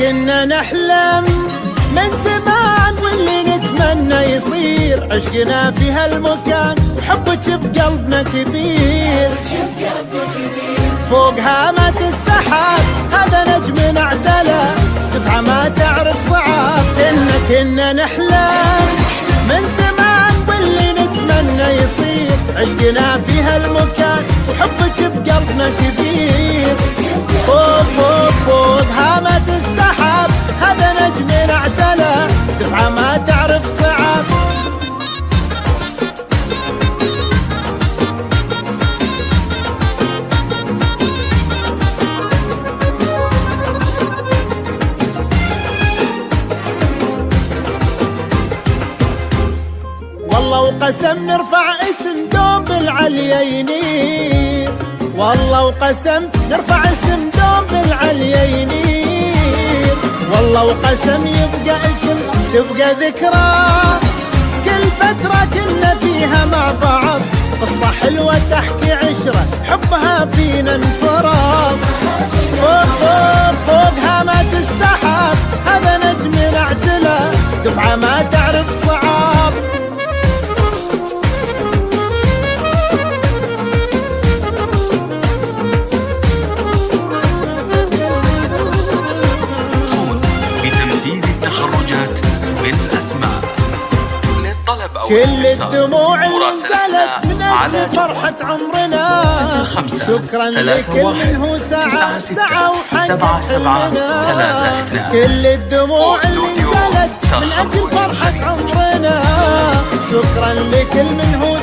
كنا نحلم من زمان واللي نتمنى يصير، عشقنا في هالمكان وحبك بقلبنا كبير. فوق هامة السحاب هذا نجم اعتلى، دفعة ما تعرف صعاب. كنا نحلم من زمان واللي نتمنى يصير، عشقنا في هالمكان وحبك بقلبنا كبير. فوق فوق فوق هامة السحاب هذا نجم اعتلى، دفعة ما تعرف صعاب. والله وقسم نرفع اسم دوم بالعليا ينير، والله وقسم نرفع اسم دوم بالعليا ينير. والله وقسم يبقى اسم تبقى ذكرى، كل فترة كنا فيها مع بعض، قصة حلوة تحكي عشرة حبها فينا انفرض. فوق فوق فوق هامة السحاب هذا نجم اعتلى، دفعة ما تعرف صعاب. كل الدموع اللي نزلت من أجل فرحة عمرنا، شكرا لكل من هو سعى وحقق حلمنا. كل الدموع اللي نزلت من أجل فرحة عمرنا، شكرا لكل من هو